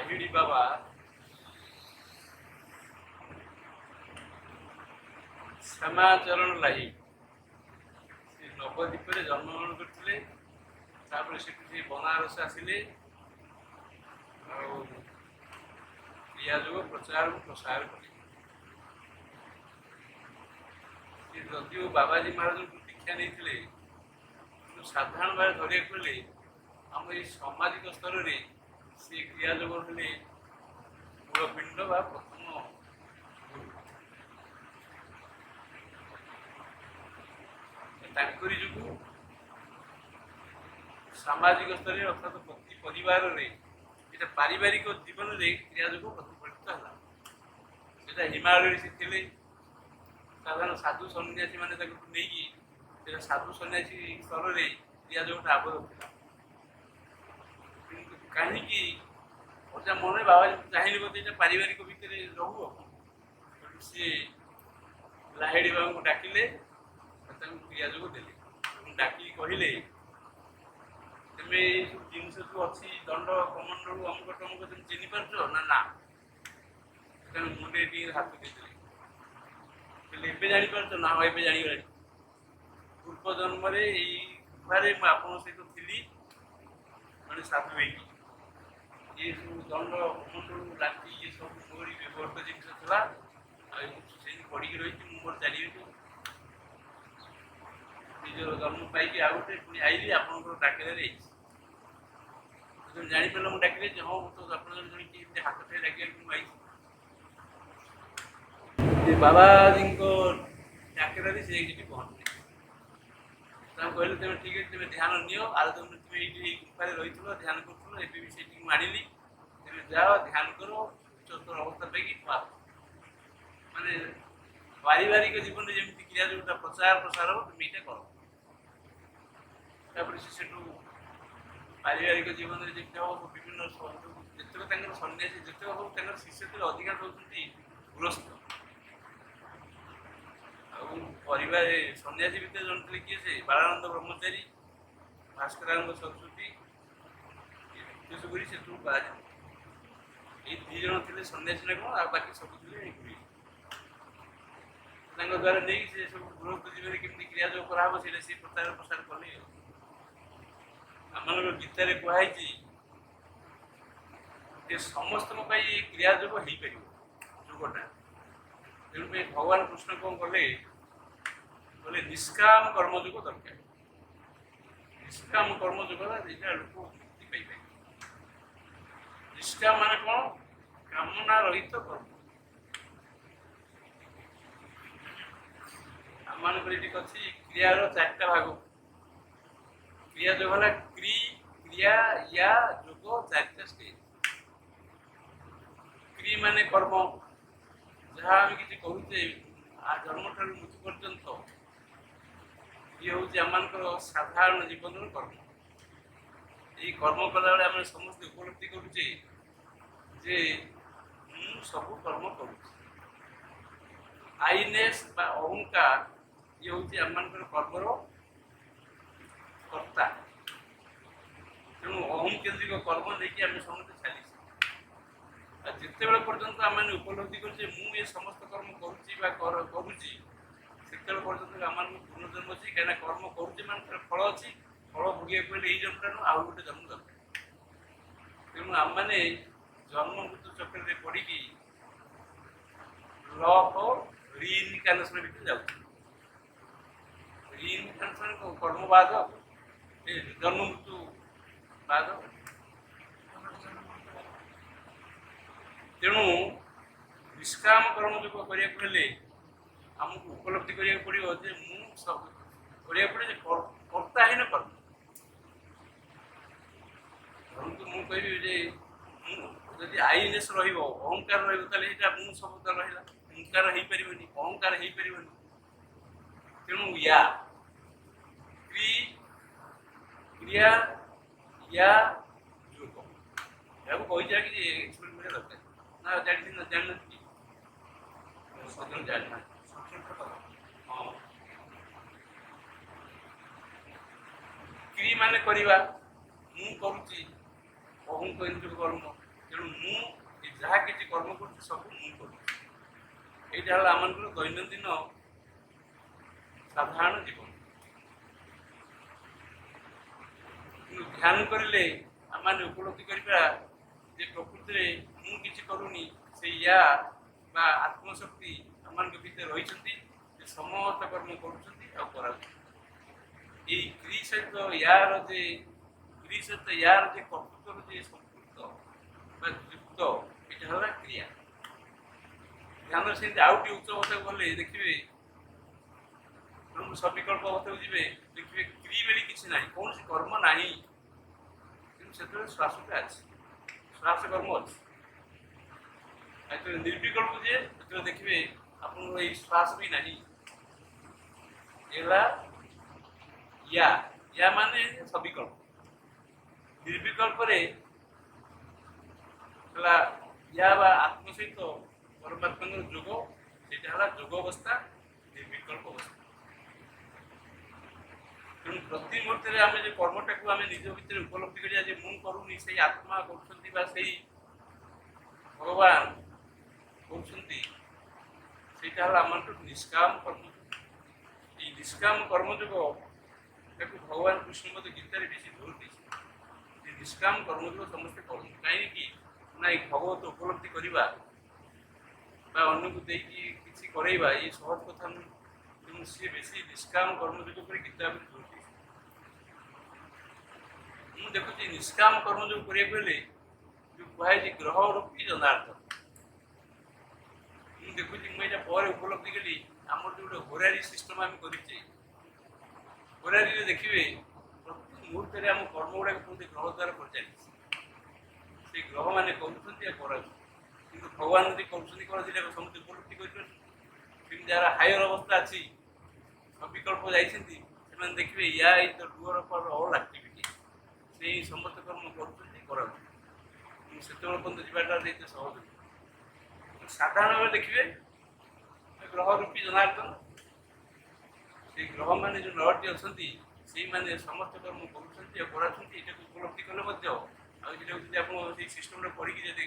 ଲାହିଡ଼ି ବାବା ଶ୍ୟାମାଚରଣ ଲାହି ସେ ନବଦ୍ୱୀପରେ ଜନ୍ମଗ୍ରହଣ କରିଥିଲେ। ତାପରେ ସେଠୁ ସେ ବନାରସ ଆସିଲେ ଆଉ କ୍ରିୟାଯୋଗ ପ୍ରଚାର ଓ ପ୍ରସାର କଲେ। ସେ ଯଦିଓ ବାବାଜୀ ମହାରାଜଙ୍କୁ ଦୀକ୍ଷା ନେଇଥିଲେ କିନ୍ତୁ ସାଧାରଣ ଭାବେ ଧରିବାକୁ ହେଲେ ଆମ ଏଇ ସାମାଜିକ ସ୍ତରରେ ସେ କ୍ରିୟାଯୋଗ ହେଲେ ମୂଳପିଣ୍ଡ ବା ପ୍ରଥମ ଗୁରୁ। ତାଙ୍କରି ଯୋଗୁଁ ସାମାଜିକ ସ୍ତରରେ ଅର୍ଥାତ୍ ପ୍ରତି ପରିବାରରେ ଏଇଟା ପାରିବାରିକ ଜୀବନରେ କ୍ରିୟାଯୋଗ ପ୍ରତିଫଳିତ ହେଲା। ସେଟା ହିମାଳୟରେ ସେ ଥିଲେ, ସାଧାରଣ ସାଧୁ ସନ୍ନ୍ୟାସୀ ମାନେ ତାକୁ ନେଇକି ସେଟା ସାଧୁ ସନ୍ନ୍ୟାସୀ ସ୍ତରରେ କ୍ରିୟାଯୋଗଟା ଆବଦ୍ଧ ଥିଲା। କିନ୍ତୁ କାହିଁକି ଅଜା ମନରେ ବାବା ଚାହିଁଲେ ବୋଧେ ଏଇଟା ପାରିବାରିକ ଭିତରେ ରହୁ ଆଉ ସିଏ ଲାହିଡ଼ି ବାବାଙ୍କୁ ଡାକିଲେ, ତାଙ୍କୁ କ୍ରିୟାଯୋଗ ଦେଲେ ଏବଂ ଡାକିକି କହିଲେ ତେମେ ଏଇ ସବୁ ଜିନିଷ ସବୁ ଅଛି ଦଣ୍ଡ କମଣ୍ଡଳୁ ଅମୁକ ଟମୁକ ତମେ ଚିହ୍ନି ପାରୁଛ ନା? ନା। ତେଣୁ ମୁଣ୍ଡେ ଟିକେ ହାତ ଦେଇଦେଲେ, କହିଲେ ଏବେ ଜାଣିପାରୁଛ ନା? ହଁ ଏବେ ଜାଣିଗଲାଣି। ପୂର୍ବ ଜନ୍ମରେ ଏଇ ଗୁହାରେ ମୁଁ ଆପଣଙ୍କ ସହିତ ଥିଲି ମାନେ ସାଧୁ ହେଇକି। ଏ ସବୁ ଦଣ୍ଡ କମଣ୍ଡଳୁ ଲାଠି ଏ ସବୁ ମୋରି ବ୍ୟବହୃତ ଜିନିଷ ଥିଲା ଆଉ ସେମିତି ପଡ଼ିକି ରହିଛି। ମୁଁ ମୋର ଚାଲିବି ନିଜର ଜନ୍ମ ପାଇକି ଆଉ ଗୋଟେ ପୁଣି ଆଇଲି ଆପଣଙ୍କର ଡାକିଲାରେ ହେଇଛି। ତମେ ଜାଣିପାରିଲ ମୁଁ ଡାକିଲେ ଯେ ହଁ ମୁଁ ତ ଆପଣ ଜଣେ କିଏ ହାତ ଠାଇ ଡାକିବାକୁ ମୁଁ ଆଇଛି। ବାବାଜୀଙ୍କ ଡାକରାରେ ସେ ଏଇଠି ପହଞ୍ଚିଲେ। ତାଙ୍କୁ କହିଲେ ତମେ ଠିକ ଅଛି, ତମେ ଧ୍ୟାନ ନିଅ। ଆଉ ତମେ ଏଇଠି ଏଇ ଗୁମ୍ଫାରେ ରହିଥିଲ ଧ୍ୟାନ କରୁଥିଲ, ଏବେ ବି ସେଇଠିକି ମୁଁ ଆଣିଲି। ତମେ ଯାଅ ଧ୍ୟାନ କର ଉଚ୍ଚତର ଅବସ୍ଥା ପାଇକି ମାନେ ପାରିବାରିକ ଜୀବନରେ ଯେମିତି କ୍ରିୟାଯୋଗଟା ପ୍ରଚାର ପ୍ରସାର ହବ তুমি ଏଇଟା କର। ତାପରେ ସେ ସେଠୁ ପାରିବାରିକ ଜୀବନରେ ଯେମିତି ହବ ବିଭିନ୍ନ ଯେତେକ ତାଙ୍କର ସନ୍ନ୍ୟାସୀ ଯେତେକ ହଉ ତାଙ୍କର ଶିଷ୍ୟ ଥିଲେ ଅଧିକାଂଶ ହେଉଛନ୍ତି ଗୃହସ୍ଥ। ଆଉ ପରିବାର ସନ୍ନ୍ୟାସୀ ଭିତରେ ଜଣେ ଥିଲେ କିଏ? ସେ ବାଳାନନ୍ଦ ବ୍ରହ୍ମଚାରୀ, ଭାସ୍କରାନନ୍ଦ ସରସ୍ୱତୀ, ଗୁରି ସେଠୁ ବାହାରିଲେ। ଏଇ 2 ଜଣ ଥିଲେ ସନ୍ନ୍ୟାସୀ ନା କଣ, ଆଉ ବାକି ସବୁ ଥିଲେ ଗୁରି। ତାଙ୍କ ଦ୍ୱାରା ନେଇକି ସେ ସବୁ ଗୃହସ୍ଥ ଜୀବନରେ କେମିତି କ୍ରିୟାଯୋଗ କରାହବ ସେଇଟା ସେ ପ୍ରଚାର ପ୍ରସାର କଲେ। ଆମମାନଙ୍କ ଗୀତାରେ କୁହାଯାଇଛି ଯେ ସମସ୍ତଙ୍କ ପାଇଁ ଏ କ୍ରିୟାଯୋଗ ହେଇପାରିବ ଯୋଗଟା। ତେଣୁପାଇଁ ଭଗବାନ କୃଷ୍ଣ କ'ଣ କଲେ? କହିଲେ ନିଷ୍କାମ କର୍ମଯୋଗ ଦରକାର। ନିଷ୍କାମ କର୍ମଯୋଗ ଏଇଟା ଲୋକ ମୁକ୍ତି ପାଇପାରିବେ। ନିଷ୍କାମ ମାନେ କ'ଣ? କାମନା ରହିତ କର୍ମ। ଆମମାନଙ୍କର ଏଠି ଅଛି କ୍ରିୟାର 4ଟା ଭାଗ। କ୍ରିୟା ଯୋଗ ହେଲା କ୍ରିୟା ୟା ଯୋଗ 4ଟା ଷ୍ଟେଜ। କ୍ରି ମାନେ କର୍ମ, ଯାହା ଆମେ କିଛି କରୁଛେ ଜନ୍ମଠାରୁ ମୃତ୍ୟୁ ପର୍ଯ୍ୟନ୍ତ, ଇଏ ହେଉଛି ଆମମାନଙ୍କର ସାଧାରଣ ଜୀବନର କର୍ମ। ଏଇ କର୍ମ କଲାବେଳେ ଆମେ ସମସ୍ତେ ଉପଲବ୍ଧି କରୁଛେ ଯେ ମୁଁ ସବୁ କର୍ମ କରୁଛି। ଆଇନେସ୍ ବା ଅହଙ୍କାର ଇଏ ହେଉଛି ଆମମାନଙ୍କର କର୍ମର କର୍ତ୍ତା। ତେଣୁ ଅହଂ କେନ୍ଦ୍ରିକ କର୍ମ ନେଇକି ଆମେ ସମସ୍ତେ ଚାଲିଛେ। ଆଉ ଯେତେବେଳେ ପର୍ଯ୍ୟନ୍ତ ଆମେ ଉପଲବ୍ଧି କରୁଛେ ମୁଁ ଏ ସମସ୍ତ କର୍ମ କରୁଛି ବା କରୁଛି, ସେତେବେଳେ ପର୍ଯ୍ୟନ୍ତ ଆମମାନଙ୍କୁ ପୁନର୍ଜନ୍ମ ଅଛି। କାହିଁକିନା କର୍ମ କରୁଛେ ମାନେ ତାର ଫଳ ଅଛି। ଫଳ ଭୋଗିବାକୁ ହେଲେ ଏଇ ଜନ୍ମଟା ନୁହଁ, ଆଉ ଗୋଟେ ଜନ୍ମ ଦରକାର। ତେଣୁ ଆମମାନେ ଜନ୍ମ ମୃତ୍ୟୁ ଚକ୍ରରେ ପଡ଼ିକି ଲଭ ରିଇନକାର୍ନେସନ ଭିତରେ ଯାଉଛି। ରିଇନକାର୍ନେସନ କର୍ମବାଦ, ଜନ୍ମ ମୃତ୍ୟୁ ବାଦ। ତେଣୁ ନିଷ୍କାମ କର୍ମଯୋଗ କରିବାକୁ ହେଲେ ଆମକୁ ଉପଲବ୍ଧି କରିବାକୁ ପଡ଼ିବ ଯେ ମୁଁ ସବୁ କରିବାକୁ ପଡ଼ିବ ଯେ କର୍ତ୍ତାହୀନ କର୍ମ। ଧରନ୍ତୁ ମୁଁ କହିବି ଯେ ମୁଁ ଯଦି ଆଇନେସ୍ ରହିବ, ଅହଙ୍କାର ରହିବ, ତାହେଲେ ଏଇଟା ମୁଁ ଶବ୍ଦ ରହିଲା, ଓଙ୍କାର ହେଇପାରିବନି, ଅହଙ୍କାର ହେଇପାରିବନି। ତେଣୁ ୟା କ୍ରିୟା ୟା ଯୋଗ, ଏହାକୁ କହିଛି କିଛି ଏକ୍ସପ୍ଲେନ୍ କରିବା ଦରକାର ନା? ଜାଣିନାହାନ୍ତି ହଁ। କ୍ରି ମାନେ କରିବା, ମୁଁ କରୁଛି, ଅହଂ କେନ୍ଦ୍ରିକ କର୍ମ। ତେଣୁ ତେଣୁ ମୁଁ ଯାହା କିଛି କର୍ମ କରୁଛି ସବୁ ମୁଁ କରୁଛି। ଏଇଟା ହେଲା ଆମମାନଙ୍କର ଦୈନନ୍ଦିନ ସାଧାରଣ ଜୀବନ। କିନ୍ତୁ ଧ୍ୟାନ କରିଲେ ଆମମାନେ ଉପଲବ୍ଧି କରିବା ଯେ ପ୍ରକୃତିରେ ମୁଁ କିଛି କରୁନି, ସେ ୟା ବା ଆତ୍ମଶକ୍ତି ଆମମାନଙ୍କ ଭିତରେ ରହିଛନ୍ତି, ଯେ ସମସ୍ତ କର୍ମ କରୁଛନ୍ତି ଆଉ କରାଉଛନ୍ତି। ଏଇ କ୍ରି ସହିତ ୟାର ଯେ କର୍ତ୍ତୃତ୍ୱର ଯେ ସମ୍ପୃକ୍ତ ବା ଯୁକ୍ତ, ଏଇଟା ହେଲା କ୍ରିୟା। ଧ୍ୟାନ ସେମିତି ଆଉ ଟିକେ ଉଚ୍ଚ ଅବସ୍ଥାକୁ ଗଲେ ଦେଖିବେ, ସବିକଳ୍ପ ଅବସ୍ଥାକୁ ଯିବେ, ଦେଖିବେ କ୍ରି ବୋଲି କିଛି ନାହିଁ, କୌଣସି କର୍ମ ନାହିଁ, କିନ୍ତୁ ସେତେବେଳେ ଶ୍ୱାସଟା ଅଛି, ଶ୍ୱାସ କର୍ମ ଅଛି। ଯେତେବେଳେ ନିର୍ବିକଳ୍ପ ଯିବେ, ସେତେବେଳେ ଦେଖିବେ ଆପଣଙ୍କର ଏଇ ଶ୍ୱାସ ବି ନାହିଁ। ହେଲା ୟା ମାନେ ସବିକଳ୍ପ। ନିର୍ବିକଳ୍ପରେ ହେଲା ୟା ବା ଆତ୍ମ ସହିତ ପରମାତ୍ମାଙ୍କର ଯୋଗ, ସେଇଟା ହେଲା ଯୋଗ ଅବସ୍ଥା, ନିର୍ବିକଳ୍ପ ଅବସ୍ଥା। ତେଣୁ ପ୍ରତି ମୁହୂର୍ତ୍ତରେ ଆମେ ଯେ କର୍ମଟାକୁ ଆମେ ନିଜ ଭିତରେ ଉପଲବ୍ଧି କରିବା ଯେ ମୁଁ କରୁନି, ସେଇ ଆତ୍ମା କରୁଛନ୍ତି ବା ସେଇ ଭଗବାନ କରୁଛନ୍ତି, ସେଇଟା ହେଲା ଆମର ନିଷ୍କାମ କର୍ମଯୋଗ। এই ନିଷ୍କାମ କର୍ମଯୋଗ ତାକୁ ଭଗବାନ କୃଷ୍ଣ ମଧ୍ୟ ଗୀତାରେ ବେଶୀ ଜୋର ଦେଇଛନ୍ତି। ଏ ନିଷ୍କାମ କର୍ମଯୋଗ ସମସ୍ତେ କରନ୍ତି। କାହିଁକି ନା ଏଇ ଭଗବତ ଉପଲବ୍ଧି କରିବା ବା ଅନ୍ୟକୁ ଦେଇକି କିଛି କରେଇବା ଏ ସହଜ କଥା ନୁହେଁ। ତେଣୁ ସିଏ ବେଶୀ ନିଷ୍କାମ କର୍ମଯୋଗ ଉପରେ ଗୀତା ଉପରେ ଜୋର ଦେଇଛନ୍ତି। ମୁଁ ଦେଖୁଛି ନିଷ୍କାମ କର୍ମଯୋଗ କରିବାକୁ ହେଲେ ଯୋଉ କୁହାଯାଇଛି ଗ୍ରହ ରୂପୀ ଜନାର୍ଦ୍ଦନ। ମୁଁ ଦେଖୁଛି, ମୁଁ ଏଇଟା ପରେ ଉପଲବ୍ଧି କଲି, ଆମର ଯୋଉ ଗୋଟେ ହୋରାରୀ ସିଷ୍ଟମ ଆମେ କରିଛେ, ହୋରାରୀରେ ଦେଖିବେ ପ୍ରତି ମୁହୂର୍ତ୍ତରେ ଆମ କର୍ମ ଗୁଡ଼ାକ କେମିତି ଗ୍ରହ ଦ୍ୱାରା ପରିଚାଳିତ। ସେ ଗ୍ରହମାନେ କରୁଛନ୍ତି ଆଉ କରାଉଛନ୍ତି, କିନ୍ତୁ ଭଗବାନ ଯଦି କରୁଛନ୍ତି କରାଉଛନ୍ତି ସମସ୍ତେ ଉପଲବ୍ଧି କରିପାରୁଛନ୍ତି। କିନ୍ତୁ ଯାହାର ହାୟର ଅବସ୍ଥା ଅଛି, ଅବିକଳ୍ପ ଯାଇଛନ୍ତି, ସେମାନେ ଦେଖିବେ ୟା is the doer for all activity, ସେଇ ସମସ୍ତ କର୍ମ କରୁଛନ୍ତି କରାଉଛନ୍ତି। କିନ୍ତୁ ସେତେବେଳେ ପର୍ଯ୍ୟନ୍ତ ଯିବାଟା ଏତେ ସହଜ ନୁହେଁ। ସାଧାରଣ ଭାବେ ଦେଖିବେ ଗ୍ରହ ରୂପୀ ଜନାର୍ଦ୍ଦନ, ସେଇ ଗ୍ରହମାନେ ଯେଉଁ 9ଟି ଅଛନ୍ତି, ସେଇମାନେ ସମସ୍ତ କର୍ମ କରୁଛନ୍ତି ଆଉ କରାଉଛନ୍ତି। ଏଇଟାକୁ ଉପଲବ୍ଧି କଲେ ମଧ୍ୟ, ଆଉ ଏଇଟାକୁ ଯଦି ଆପଣ ସେଇ ସିଷ୍ଟମରେ ପଢ଼ିକି ଯଦି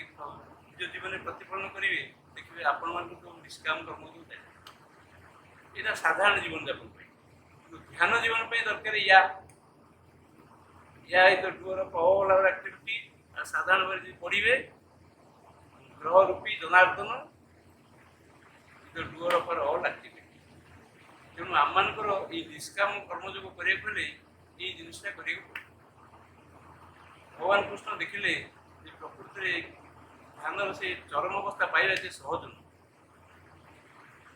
ନିଜ ଜୀବନରେ ପ୍ରତିଫଳନ କରିବେ, ଦେଖିବେ ଆପଣମାନଙ୍କୁ ନିଷ୍କାମ କର୍ମ ଦେଉଥାଏ। ଏଇଟା ସାଧାରଣ ଜୀବନଯାପନ ପାଇଁ। କିନ୍ତୁ ଧ୍ୟାନ ଜୀବନ ପାଇଁ ଦରକାର ୟା is the doer of all our activity. ଆଉ ସାଧାରଣ ଭାବରେ ଯଦି ପଢ଼ିବେ ଗ୍ରହ ରୂପୀ Janardan the doer of all activity. ତେଣୁ ଆମମାନଙ୍କର ଏଇ ନିଷ୍କାମ କର୍ମଯୋଗ କରିବାକୁ ହେଲେ ଏଇ ଜିନିଷଟା କରିବାକୁ ପଡ଼ିବ। ଭଗବାନ କୃଷ୍ଣ ଦେଖିଲେ ଯେ ପ୍ରକୃତିରେ ଧ୍ୟାନର ସେ ଚରମ ଅବସ୍ଥା ପାଇବା ଯେ ସହଜ ନୁହେଁ।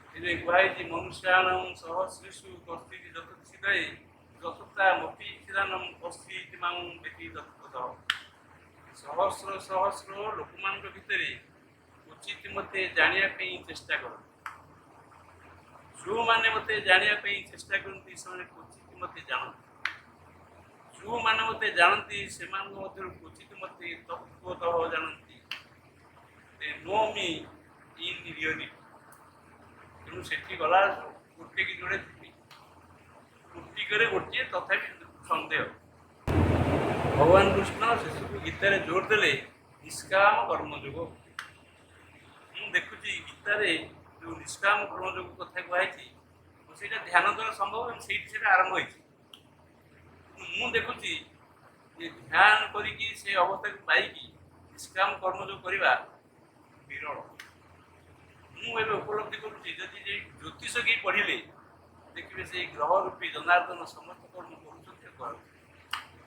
ସେଥିପାଇଁ କୁହାଯାଇଛି ମନୁଷ୍ୟାଣଂ ସହସ୍ରେଷୁ କଶ୍ଚିତ୍ ଯତସିଦ୍ଧୟେ ଯତତା ମପି କ୍ଷୀରାନଂ କଶ୍ଚିତ୍ ମାଂ ବେତି ତତ୍ତ୍ୱତଃ। ସହସ୍ର ସହସ୍ର ଲୋକମାନଙ୍କ ଭିତରେ ଉଚିତ ମୋତେ ଜାଣିବା ପାଇଁ ଚେଷ୍ଟା କରନ୍ତି। ଯେଉଁମାନେ ମୋତେ ଜାଣିବା ପାଇଁ ଚେଷ୍ଟା କରନ୍ତି ସେମାନେ ଉଚିତ ମୋତେ ଜାଣନ୍ତି। ଯେଉଁମାନେ ମୋତେ ଜାଣନ୍ତି ସେମାନଙ୍କ ମଧ୍ୟରୁ ଉଚିତ ମୋତେ ତତ୍ତ୍ୱତଃ ଜାଣନ୍ତି। They know me in reality। ତେଣୁ ସେଠି ଗଲା ଗୋଟେ କି ଯୋଡ଼େ ଥିବି, ଗୋଟିକରେ ଗୋଟିଏ, ତଥାପି ସନ୍ଦେହ। ଭଗବାନ କୃଷ୍ଣ ସେସବୁ ଗୀତାରେ ଜୋର ଦେଲେ ନିଷ୍କାମ କର୍ମଯୋଗ। ମୁଁ ଦେଖୁଛି ଗୀତାରେ ଯେଉଁ ନିଷ୍କାମ କର୍ମଯୋଗ କଥା କୁହାଯାଇଛି, ସେଇଟା ଧ୍ୟାନ ଦ୍ୱାରା ସମ୍ଭବ ଏବଂ ସେଇଠି ସେଇଟା ଆରମ୍ଭ ହେଇଛି। ମୁଁ ଦେଖୁଛି ଯେ ଧ୍ୟାନ କରିକି ସେ ଅବସ୍ଥାକୁ ପାଇକି ନିଷ୍କାମ କର୍ମଯୋଗ କରିବା ବିରଳ। ମୁଁ ଏବେ ଉପଲବ୍ଧି କରୁଛି, ଯଦି ଯେ ଜ୍ୟୋତିଷ କେହି ପଢ଼ିଲେ ଦେଖିବେ ସେଇ ଗ୍ରହ ରୂପୀ ଜନାର୍ଦ୍ଦନ ସମସ୍ତ କର୍ମ କରୁଛନ୍ତି ଆଉ କରାଉଛନ୍ତି।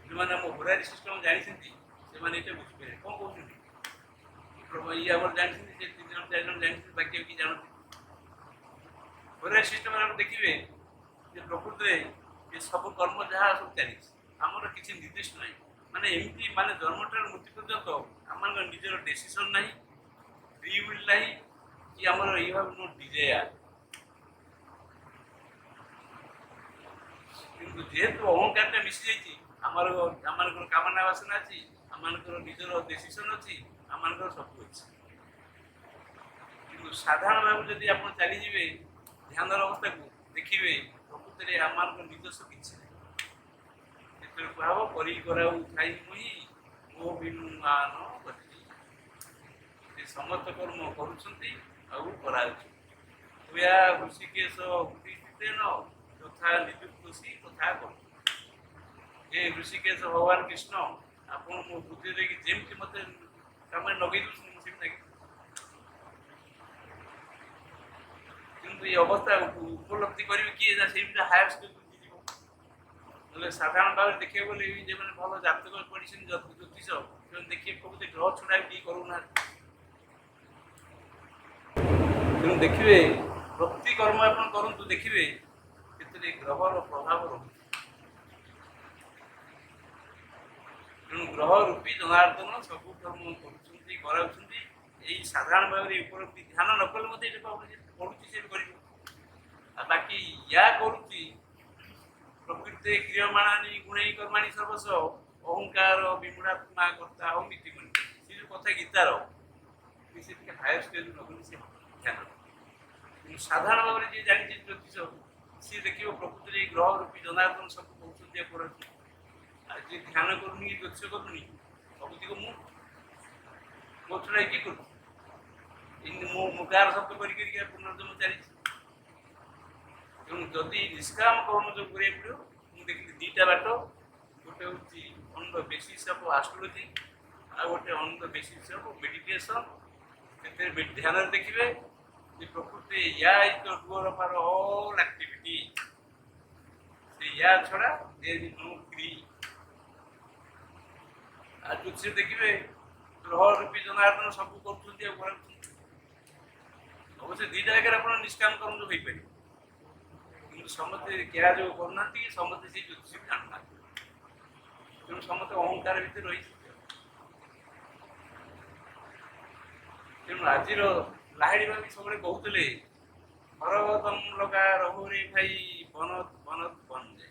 ଯେଉଁମାନେ ଆମ ହୋରାରୀ ସିଷ୍ଟମ ଜାଣିଛନ୍ତି ସେମାନେ ଏଇଟା ବୁଝିପାରିବେ କ'ଣ କହୁଛନ୍ତି। ଇଏ ଆମର ଜାଣିଛନ୍ତି, ସେ 3 ଜଣ 4 ଜଣ ଜାଣିଛନ୍ତି, ବାକି ଆଉ କିଏ ଜାଣନ୍ତି। ହୋରାରୀ ସିଷ୍ଟମରେ ଆମେ ଦେଖିବେ ଯେ ପ୍ରକୃତିରେ ଏ ସବୁ କର୍ମ ଯାହା ସବୁ ଚାଲିଛି, ଆମର କିଛି ନିର୍ଦ୍ଦିଷ୍ଟ ନାହିଁ। ମାନେ ଏମିତି ମାନେ ଜନ୍ମଠାରୁ ମୃତ୍ୟୁ ପର୍ଯ୍ୟନ୍ତ ଆମର ନିଜର ଡେସିସନ୍ ନାହିଁ, ଫ୍ରି ୱିଲ୍ ନାହିଁ, କି ଆମର ୟୁ ହାଭ୍ ନୋ ଡିଜାୟାର। କିନ୍ତୁ ଯେହେତୁ ଅହଙ୍କାରଟା ମିଶିଯାଇଛି, ଆମମାନଙ୍କର କାମନା ବାସନା ଅଛି, ଆମମାନଙ୍କର ନିଜର ଡେସିସନ୍ ଅଛି, ଆମମାନଙ୍କର ସବୁ ଅଛି। କିନ୍ତୁ ସାଧାରଣ ଭାବେ ଯଦି ଆପଣ ଚାଲିଯିବେ ଧ୍ୟାନର ଅବସ୍ଥାକୁ, ଦେଖିବେ ପ୍ରକୃତିରେ ଆମମାନଙ୍କର ନିଜସ୍ୱ କିଛି ନାହିଁ। ଯେତେବେଳେ କୁହାହବ ପରି କରାଉ ଥାଇ ମୁହିଁ ମୋ ବିନୁ ମାନ କରିଛି, ସମସ୍ତ କର୍ମ କରୁଛନ୍ତି ଆଉ କରାଯାଉଛି। ତୁୟା ଋଷିକେଶ ଉଦ୍ଦିଷ୍ଟେନ ତଥା ନିଯୁକ୍ତସି ତଥା କରୁ। ଏ ଋଷିକେଶ ଭଗବାନ କୃଷ୍ଣ ଆପଣ ମୋ ବୁଦ୍ଧି ଦେଇକି ଯେମିତି ମୋତେ କାମରେ ଲଗେଇ ଦେଉଛନ୍ତି ମୁଁ ସେମିତି ଲାଗି। କିନ୍ତୁ ଏ ଅବସ୍ଥା ଉପଲବ୍ଧି କରିବେ କିଏ ନା ସେଇଟା ହାୟର ସ୍କୁଲକୁ ଯିବ। ନହେଲେ ସାଧାରଣ ଭାବରେ ଦେଖିବାକୁ ଗଲେ ଯେଉଁମାନେ ଭଲ ଜାତକ ପଢ଼ିଛନ୍ତି ଜ୍ୟୋତିଷ ସେମାନେ ଦେଖିବେ କହୁଛନ୍ତି ଗ୍ରହ ଛଡ଼ା ଟିକେ କରୁନାହାନ୍ତି। ତେଣୁ ଦେଖିବେ ପ୍ରତି କର୍ମ ଆପଣ କରନ୍ତୁ ଦେଖିବେ ସେଥିରେ ଗ୍ରହର ପ୍ରଭାବ ରହୁଛି। ତେଣୁ ଗ୍ରହ ରୂପୀ ଜନାର୍ଦ୍ଦନ ସବୁ କର୍ମ କରୁଛନ୍ତି କରାଉଛନ୍ତି। ଏଇ ସାଧାରଣ ଭାବରେ ଉପଲବ୍ଧି ଧ୍ୟାନ ନ କଲେ ମଧ୍ୟ ଏଇଟା ପଢୁଛି ସେ କରିବ। ଆଉ ବାକି ୟା କରୁଛି ପ୍ରକୃତି କ୍ରିୟମାଣାନି ଗୁଣେଇ କର୍ମାଣି ସର୍ବସ୍ୱ ଅହଙ୍କାର ବିମୂଢାତ୍ମା କର୍ତ୍ତା ଅମିତି ଗୁଣ ସେ ଯେଉଁ କଥା ଗୀତାର ସେ ଟିକେ ହାୟର ଷ୍ଟେଜ୍ ନଗଲେ ସେ ଧ୍ୟାନ। କିନ୍ତୁ ସାଧାରଣ ଭାବରେ ଯିଏ ଜାଣିଛି ଜ୍ୟୋତିଷ ସିଏ ଦେଖିବ ପ୍ରକୃତିରେ ଏଇ ଗ୍ରହ ରୂପୀ ଜନାର୍ଦ୍ଦନ ସବୁ କହୁଛନ୍ତି କରୁଛି। ଆଉ ଯିଏ ଧ୍ୟାନ କରୁନି ଜ୍ୟୋତିଷ କରୁନି ସବୁତିକ ମୁଁ ମୋ ଛଡ଼ା କିଏ କରୁଛି ମୁଁ ଗାଁର ଶବ୍ଦ କରିକି ପୁନର୍ଜନ୍ମ ଚାଲିଛି। ତେଣୁ ଯଦି ନିଷ୍କାମ କର୍ମ ଯୋଗ କରିବାକୁ ପଡ଼ିବ ମୁଁ ଦେଖିଲି ଦୁଇଟା ବାଟ, ଗୋଟେ ହେଉଛି on the basis of astrology ଆଉ ଗୋଟେ on the basis of meditation. ସେଥିରେ ଧ୍ୟାନରେ ଦେଖିବେ ଯେ ପ୍ରକୃତି ୟା is the doer of our all activity. ସେ ୟା ଛଡ଼ା ଦେयर ଇଜ୍ नो କ୍ରି। ଆଉ ଜ୍ୟୋତିଷ ଦେଖିବେ ଗ୍ରହ ରୂପୀ ଜନାର୍ଦ୍ଦନ ସବୁ କରୁଛନ୍ତି ଆଉ କରାଉଛନ୍ତି। ଅବଶ୍ୟ ଦୁଇଟା ଜାଗାରେ ଆପଣ ନିଷ୍କାମ କର୍ମ ଯୋଗ ହେଇପାରିବ କିନ୍ତୁ ସମସ୍ତେ କେହା ଯୋଗ କରୁନାହାନ୍ତି ସମସ୍ତେ ସେଇ ଜ୍ୟୋତିଷ ଜାଣୁନାହାନ୍ତି। ତେଣୁ ସମସ୍ତେ ଅହଙ୍କାର ଭିତରେ ରହିଛନ୍ତି। ତେଣୁ ଆଜିର ଲାହିଡ଼ି ଭାବି ସବୁବେଳେ କହୁଥିଲେ ହରଦମ ଲଗା ରହୁରେ ଭାଇ ବନତ ବନତ ବନ ଯାଏ।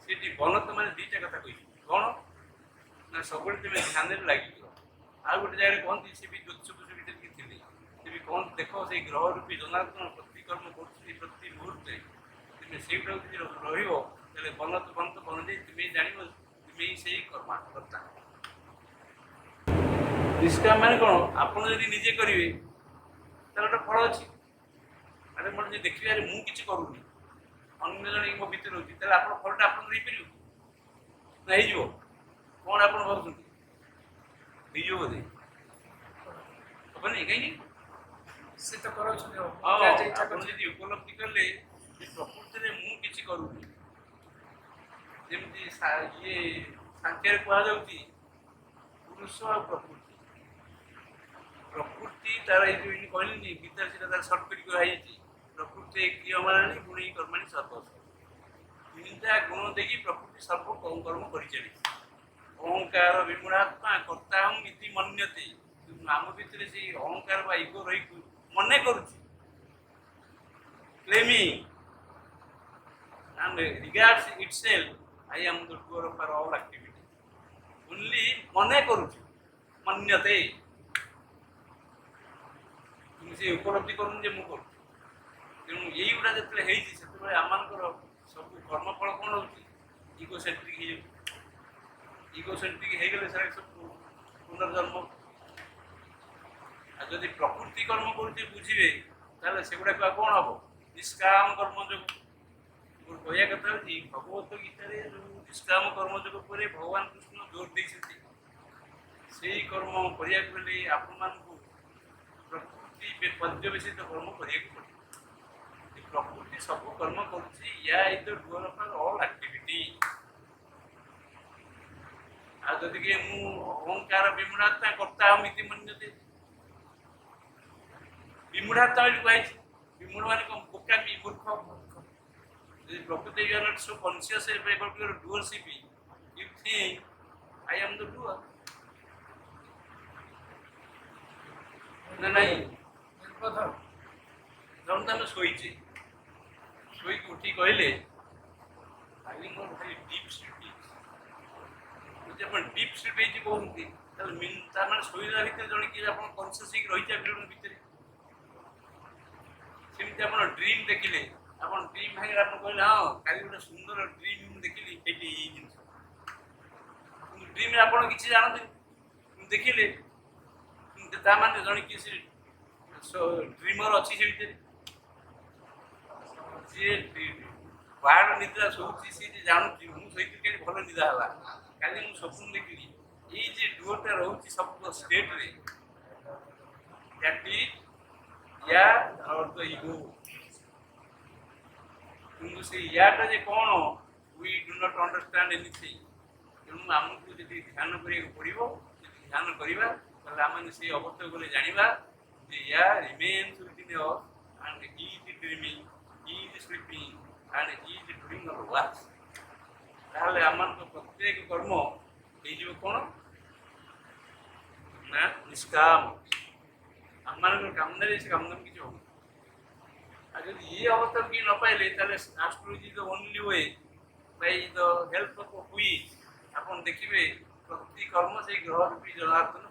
ସେଠି ବନତ ମାନେ ଦୁଇଟା କଥା କହିଛନ୍ତି କ'ଣ ନା ସବୁବେଳେ ତୁମେ ଧ୍ୟାନରେ ଲାଗିଯିବ। ଆଉ ଗୋଟେ ଜାଗାରେ କହନ୍ତି ସେ ବି ଜ୍ୟୋତିଷ ଭିତରେ ଟିକେ ଥିଲେ ସେ ବି କହନ୍ତି ଦେଖ ସେଇ ଗ୍ରହ ରୂପୀ ଜନାର୍ଦ୍ଦନ ପ୍ରତି କର୍ମ କରୁଛନ୍ତି ପ୍ରତି ମୁହୂର୍ତ୍ତରେ ତୁମେ ସେଇଟାକୁ ଯଦି ରହିବ ତାହେଲେ ବନତ ବନତ ବନ ଯାଇ ତୁମେ ଜାଣିବ ତୁମେ ସେଇ କର୍ମକର୍ତ୍ତା। ନିଷ୍କାମ ମାନେ କ'ଣ ଆପଣ ଯଦି ନିଜେ କରିବେ ତାହେଲେ ଗୋଟେ ଫଳ ଅଛି। ଆରେ ମୋର ଯଦି ଦେଖିବେ ଆରେ ମୁଁ କିଛି କରୁନି ଅନ୍ୟ ଜଣେ ମୋ ଭିତରେ ରହୁଛି ତାହେଲେ ଆପଣ ଫଳଟା ଆପଣଙ୍କୁ ହେଇପାରିବ ନା ହେଇଯିବ? କ'ଣ ଆପଣ ଭାବୁଛନ୍ତି ହେଇଯିବ ବୋଧେ? ହବନି କାହିଁକି? ସେ ତ କରାଉଛନ୍ତି। ଆପଣ ଯଦି ଉପଲବ୍ଧି କଲେ ଯେ ପ୍ରକୃତିରେ ମୁଁ କିଛି କରୁନି ଯେମିତି ଇଏ ସାଂଖ୍ୟରେ କୁହାଯାଉଛି ପୁରୁଷ ଆଉ ପ୍ରକୃତି। ପ୍ରକୃତି ତାର ଏଇ ଯେଉଁ କହିଲେନି ଗୀତାରେ ସେଟା ତାର ସର୍ଟ କରି କୁହାଯାଇଛି ପ୍ରକୃତି କ୍ରିୟମାଣାନି ଗୁଣେଇ କର୍ମାଣି ସର୍ବସ୍ୱ। ତିନିଟା ଗୁଣ ଦେଇକି ପ୍ରକୃତି ସର୍ବ କର୍ମ କରିଚାଲିଛି। ଅହଙ୍କାର ବିମୂଢାତ୍ମା କର୍ତ୍ତାହଂ ଇତି ମନ୍ୟତେ। ଆମ ଭିତରେ ସେଇ ଅହଙ୍କାର ବା ଇଗୋ ରହିକି ମନେ କରୁଛି claiming and regards itself I am the doer of all activity. only ମନେ କରୁଛି ମନ୍ୟତେ କିନ୍ତୁ ସେ ଉପଲବ୍ଧି କରୁନି ଯେ ମୁଁ କରୁଛି। ତେଣୁ ଏଇଗୁଡ଼ା ଯେତେବେଳେ ହେଇଛି ସେତେବେଳେ ଆମମାନଙ୍କର ସବୁ କର୍ମଫଳ କ'ଣ ହେଉଛି ଇଗୋ ସେଣ୍ଟ୍ରିକ୍ ହେଇଯାଉଛି। ଇଗୋ ସେଣ୍ଟ୍ରିକ୍ ହେଇଗଲେ ସେଟା ସବୁ ପୁନର୍ଜନ୍ମ। ଆଉ ଯଦି ପ୍ରକୃତି କର୍ମ କରୁଛି ବୁଝିବେ ତାହେଲେ ସେଗୁଡ଼ାକ ଆଉ କ'ଣ ହବ ନିଷ୍କାମ କର୍ମ ଯୋଗ। ମୋର କହିବା କଥା ହେଉଛି ଭଗବତ ଗୀତାରେ ଯେଉଁ ନିଷ୍କାମ କର୍ମ ଯୋଗ ପରେ ଭଗବାନ କୃଷ୍ଣ ଜୋର ଦେଇଛନ୍ତି ସେଇ କର୍ମ କରିବାକୁ ହେଲେ ଆପଣମାନଙ୍କୁ ପ୍ରକୃତି ପର୍ଯ୍ୟବେସିତ କର୍ମ କରିବାକୁ ପଡ଼ିବ। ପ୍ରକୃତି ସବୁ କର୍ମ କରୁଛି ୟା is the doer of all activity. ଆଉ ଯଦି କି ମୁଁ ଅହଙ୍କାର ବିମୂଢାତ୍ମା କର୍ତ୍ତା ଏମିତି ମନ୍ୟତେ ବିମୂଢାତ୍ମା ବୋଲି କୁହାଯାଇଛି। ବିମୂଢ ମାନେ କ'ଣ ବୋକାମି ମୂର୍ଖ। ଯଦି ପ୍ରକୃତି you are not so conscious about your doership you think I am the doer ନା ନାହିଁ? ଧରନ୍ତୁ ଆମେ ଶୋଇଛେ ଶୋଇକି ଉଠି କହିଲେ ଆଜି ମୋର ଭାରି ଡିପ୍ ସ୍ଲିପ୍ ହେଇଛି। ଯଦି ଆପଣ ଡିପ୍ ସ୍ଲିପ୍ ହେଇଛି କହୁଛନ୍ତି ତାହେଲେ ତା ମାନେ ଶୋଇବା ଭିତରେ ଜଣେ କିଏ ଆପଣ କନସିୟସ୍ ହେଇକି ରହିଥିବା ପିରିୟଡ଼ ଭିତରେ। ସେମିତି ଆପଣ ଡ୍ରିମ୍ ଦେଖିଲେ ଆପଣ ଡ୍ରିମ୍ ଭାଙ୍ଗିଲେ ଆପଣ କହିଲେ ହଁ କାଲି ଗୋଟେ ସୁନ୍ଦର ଡ୍ରିମ୍ ମୁଁ ଦେଖିଲି ଏଇଠି ଏଇ ଜିନିଷ। କିନ୍ତୁ ଡ୍ରିମ୍ରେ ଆପଣ କିଛି ଜାଣନ୍ତିନି ଦେଖିଲେ ତା ମାନେ ଜଣେ କିଏ ସେ ଡ୍ରିମର ଅଛି ସେ ଭିତରେ ଯିଏ ବାହାର ନିଦ୍ରା ଶୋଉଛି ସିଏ ଯେ ଜାଣୁଛି ମୁଁ ଶୋଇଥିଲି କାଲି ଭଲ ନିଦା ହେଲା କାଲି ମୁଁ ସ୍ୱପ୍ନ ଦେଖିଲି ଏଇ ଯେ ଡୁଅଟା ରହୁଛି ସବୁ ଷ୍ଟେଟରେ ଦ୍ୟାଟ୍ ଇଜ୍ ୟା ଅର୍ ଦ ଇଗୋ। କିନ୍ତୁ ସେ ୟାଟା ଯେ କ'ଣ we do not understand anything. ତେଣୁ ଆମକୁ ଯଦି ଧ୍ୟାନ କରିବାକୁ ପଡ଼ିବ ଯଦି ଧ୍ୟାନ କରିବା ତାହେଲେ ଆମେ ସେଇ ଅବସ୍ଥାକୁ ଗଲେ ଜାଣିବା ଯେ ୟା remains within us and he is dreaming he is sleeping and he is doing our work. ତାହେଲେ ଆମମାନଙ୍କ ପ୍ରତ୍ୟେକ କର୍ମ ହେଇଯିବ କ'ଣ ନା ନିଷ୍କାମ। ଆମମାନଙ୍କର କାମନାରେ ସେ କାମନା କିଛି ହବ। ଆଉ ଯଦି ଏ ଅବସ୍ଥାକୁ କିଏ ନ ପାଇଲେ ତାହେଲେ astrology the only we Bai the help of which ଆପଣ ଦେଖିବେ ପ୍ରତି କର୍ମ ସେଇ ଗ୍ରହ ରୂପୀ ଜନାର୍ଦ୍ଦନ